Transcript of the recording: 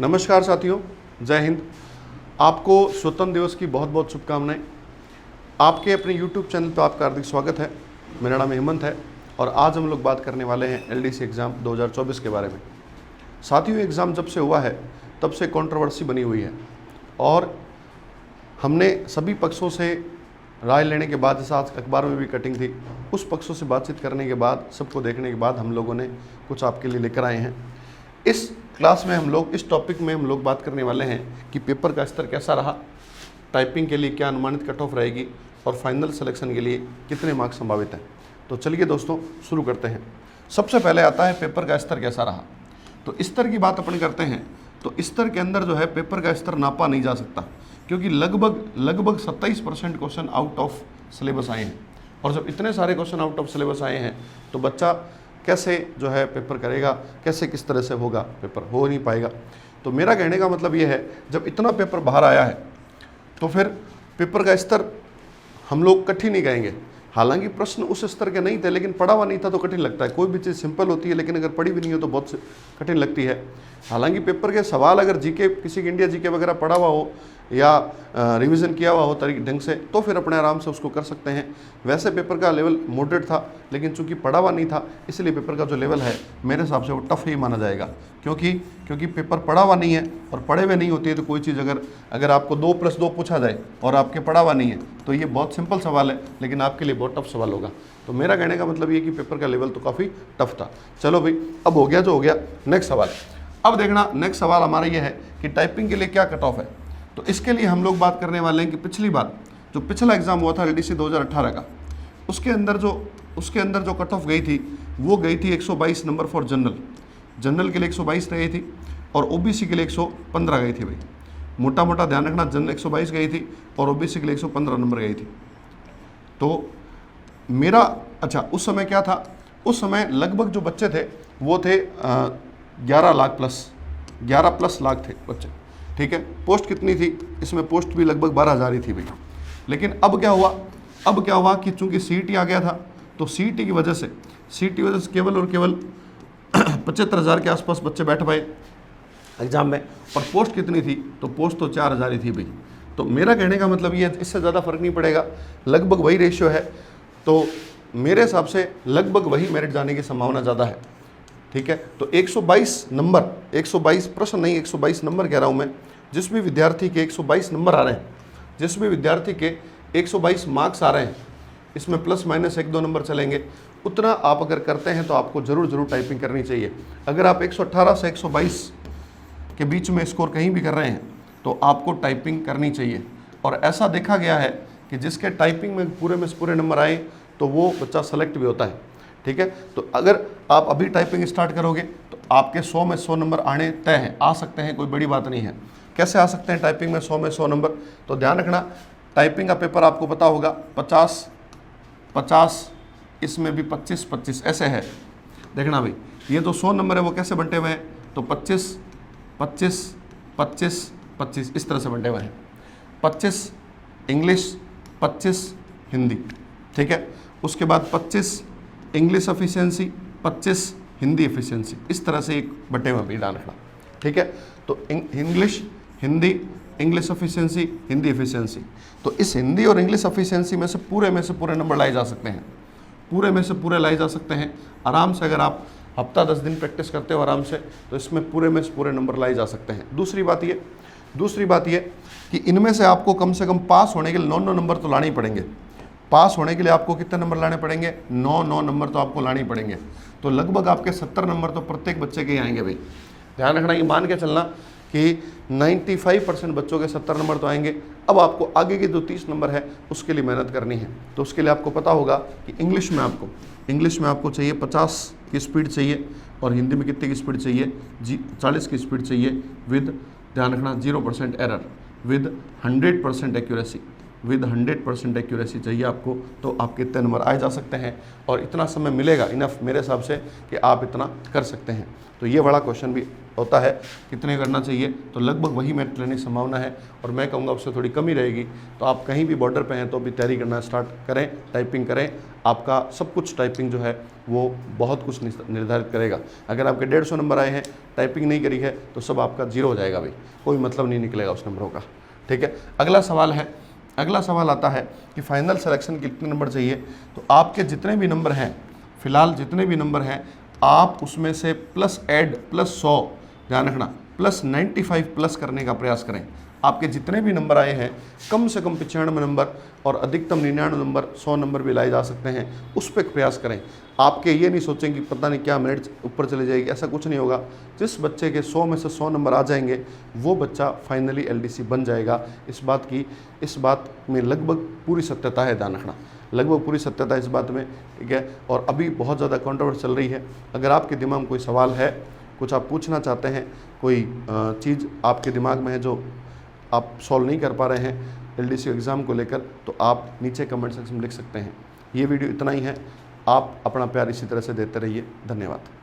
नमस्कार साथियों, जय हिंद। आपको स्वतंत्र दिवस की बहुत बहुत शुभकामनाएं। आपके अपने YouTube चैनल पर आपका हार्दिक स्वागत है। मेरा नाम हेमंत है और आज हम लोग बात करने वाले हैं LDC एग्ज़ाम 2024 के बारे में। साथियों, एग्ज़ाम जब से हुआ है तब से कंट्रोवर्सी बनी हुई है और हमने सभी पक्षों से राय लेने के बाद, जैसे आज अखबार में भी कटिंग थी, उस पक्षों से बातचीत करने के बाद, सबको देखने के बाद हम लोगों ने कुछ आपके लिए लेकर आए हैं। इस क्लास में हम लोग, इस टॉपिक में हम लोग बात करने वाले हैं कि पेपर का स्तर कैसा रहा, टाइपिंग के लिए क्या अनुमानित कट ऑफ रहेगी और फाइनल सिलेक्शन के लिए कितने मार्क्स संभावित हैं। तो चलिए दोस्तों, शुरू करते हैं। सबसे पहले आता है पेपर का स्तर कैसा रहा। तो स्तर की बात अपन करते हैं तो स्तर के अंदर जो है पेपर का स्तर नापा नहीं जा सकता, क्योंकि लगभग 27% क्वेश्चन आउट ऑफ सिलेबस आए हैं। और जब इतने सारे क्वेश्चन आउट ऑफ सिलेबस आए हैं तो बच्चा कैसे जो है पेपर करेगा, कैसे किस तरह से होगा, पेपर हो नहीं पाएगा। तो मेरा कहने का मतलब ये है, जब इतना पेपर बाहर आया है तो फिर पेपर का स्तर हम लोग कठिन नहीं कहेंगे। हालांकि प्रश्न उस स्तर के नहीं थे, लेकिन पढ़ा हुआ नहीं था तो कठिन लगता है। कोई भी चीज़ सिंपल होती है, लेकिन अगर पढ़ी भी नहीं हो तो बहुत कठिन लगती है। हालांकि पेपर के सवाल अगर जीके, किसी की इंडिया जीके वगैरह पढ़ा हुआ हो या रिवीजन किया हुआ हो तरीके ढंग से, तो फिर अपने आराम से उसको कर सकते हैं। वैसे पेपर का लेवल मॉडरेट था, लेकिन चूंकि पढ़ा हुआ नहीं था, इसलिए पेपर का जो लेवल है मेरे हिसाब से वो टफ ही माना जाएगा। क्योंकि पेपर पढ़ा हुआ नहीं है और पढ़े हुए नहीं होती है तो कोई चीज़ अगर आपको 2+2 पूछा जाए और आपके पढ़ा हुआ नहीं है तो ये बहुत सिंपल सवाल है, लेकिन आपके लिए बहुत टफ सवाल होगा। तो मेरा कहने का मतलब ये कि पेपर का लेवल तो काफ़ी टफ था। चलो भाई, अब हो गया जो हो गया। नेक्स्ट सवाल, अब देखना, नेक्स्ट सवाल हमारा ये है कि टाइपिंग के लिए क्या कट ऑफ है। तो इसके लिए हम लोग बात करने वाले हैं कि पिछली बार जो पिछला एग्ज़ाम हुआ था LDC 2018 का, उसके अंदर जो कट ऑफ गई थी वो गई थी 122 नंबर फॉर जनरल के लिए 122 रही थी और OBC के लिए 115 गई थी। भाई मोटा मोटा ध्यान रखना, जनरल 122 गई थी और OBC के लिए 115 नंबर गई थी। तो मेरा उस समय क्या था, उस समय लगभग जो बच्चे थे वो थे 11 लाख थे बच्चे। ठीक है, पोस्ट कितनी थी इसमें? पोस्ट भी लगभग 12,000 ही थी भाई। लेकिन अब क्या हुआ कि चूंकि CET आ गया था, तो CET की वजह से केवल और केवल 75,000 के आसपास बच्चे बैठ पाए एग्जाम में। और पोस्ट कितनी थी? तो पोस्ट तो 4,000 ही थी भाई। तो मेरा कहने का मतलब ये है, इससे ज़्यादा फर्क नहीं पड़ेगा, लगभग वही रेशियो है। तो मेरे हिसाब से लगभग वही मेरिट जाने की संभावना ज़्यादा है। ठीक है, तो 122 प्रश्न नहीं, 122 नंबर कह रहा हूँ मैं। जिस भी विद्यार्थी के 122 नंबर आ रहे हैं, जिस भी विद्यार्थी के 122 मार्क्स आ रहे हैं, इसमें प्लस माइनस 1-2 नंबर चलेंगे, उतना आप अगर करते हैं तो आपको ज़रूर टाइपिंग करनी चाहिए। अगर आप 118 से 122 के बीच में स्कोर कहीं भी कर रहे हैं तो आपको टाइपिंग करनी चाहिए। और ऐसा देखा गया है कि जिसके टाइपिंग में पूरे नंबर आए तो वो बच्चा सेलेक्ट भी होता है। ठीक है, तो अगर आप अभी टाइपिंग स्टार्ट करोगे तो आपके 100 में 100 नंबर आने तय हैं, आ सकते हैं, कोई बड़ी बात नहीं है। कैसे आ सकते हैं टाइपिंग में 100 में 100 नंबर? तो ध्यान रखना, टाइपिंग का पेपर आपको पता होगा 50, इसमें भी 25 ऐसे है। देखना भाई, ये तो 100 नंबर है, वो कैसे बंटे हुए हैं? तो 25 इस तरह से बंटे हुए हैं। 25 इंग्लिश, 25 हिंदी। ठीक है, उसके बाद 25 इंग्लिश एफिशिएंसी, 25 हिंदी एफिशिएंसी, इस तरह से एक बटे हुए भी डाल रखना। ठीक है, तो English, Hindi, English efficiency, Hindi efficiency. तो इस हिंदी और इंग्लिश एफिशिएंसी में से पूरे नंबर लाए जा सकते हैं, पूरे लाए जा सकते हैं आराम से। अगर आप हफ्ता 10 दिन प्रैक्टिस करते हो आराम से, तो इसमें पूरे नंबर लाए जा सकते हैं। दूसरी बात ये कि इनमें से आपको कम से कम पास होने के लिए 9 नंबर तो लाने ही पड़ेंगे। पास होने के लिए आपको कितने नंबर लाने पड़ेंगे? 9 नंबर तो आपको लाने ही पड़ेंगे। तो लगभग आपके 70 नंबर तो प्रत्येक बच्चे के आएंगे भाई। ध्यान रखना, ये मान के चलना कि 95% बच्चों के 70 नंबर तो आएंगे। अब आपको आगे के जो 30 नंबर है उसके लिए मेहनत करनी है। तो उसके लिए आपको पता होगा कि इंग्लिश में आपको चाहिए 50 की स्पीड चाहिए, और हिंदी में कितने की स्पीड चाहिए? 40 की स्पीड चाहिए, विद, ध्यान रखना, 0% एरर, विद 100% एक्यूरेसी चाहिए आपको। तो आपके इतने नंबर आए जा सकते हैं और इतना समय मिलेगा इनफ मेरे हिसाब से कि आप इतना कर सकते हैं। तो ये बड़ा क्वेश्चन भी होता है कितने करना चाहिए, तो लगभग वही मेरिट लेने की संभावना है, और मैं कहूँगा उससे थोड़ी कमी रहेगी। तो आप कहीं भी बॉर्डर पे हैं तो भी तैयारी करना स्टार्ट करें, टाइपिंग करें। आपका सब कुछ टाइपिंग जो है वो बहुत कुछ निर्धारित करेगा। अगर आपके 150 नंबर आए हैं, टाइपिंग नहीं करी है, तो सब आपका जीरो हो जाएगा भाई, कोई मतलब नहीं निकलेगा उस नंबरों का। ठीक है, अगला सवाल आता है कि फाइनल सिलेक्शन के कितने नंबर चाहिए। तो आपके जितने भी नंबर हैं, फिलहाल जितने भी नंबर हैं, आप उसमें से प्लस ऐड प्लस 100, ध्यान रखना, प्लस 95 प्लस करने का प्रयास करें। आपके जितने भी नंबर आए हैं, कम से कम 95 नंबर और अधिकतम 99 नंबर, 100 नंबर भी लाए जा सकते हैं, उस पर प्रयास करें। आपके ये नहीं सोचें कि पता नहीं क्या मेरिट ऊपर चले जाएगी, ऐसा कुछ नहीं होगा। जिस बच्चे के 100 में से 100 नंबर आ जाएंगे, वो बच्चा फाइनली एलडीसी बन जाएगा। इस बात में लगभग पूरी सत्यता है, ध्यान रखना, लगभग पूरी सत्यता इस बात में। ठीक है, और अभी बहुत ज़्यादा कंट्रोवर्सी चल रही है। अगर आपके दिमाग में कोई सवाल है, कुछ आप पूछना चाहते हैं, कोई चीज़ आपके दिमाग में है जो आप सॉल्व नहीं कर पा रहे हैं एलडीसी एग्ज़ाम को लेकर, तो आप नीचे कमेंट सेक्शन में लिख सकते हैं। ये वीडियो इतना ही है, आप अपना प्यार इसी तरह से देते रहिए। धन्यवाद।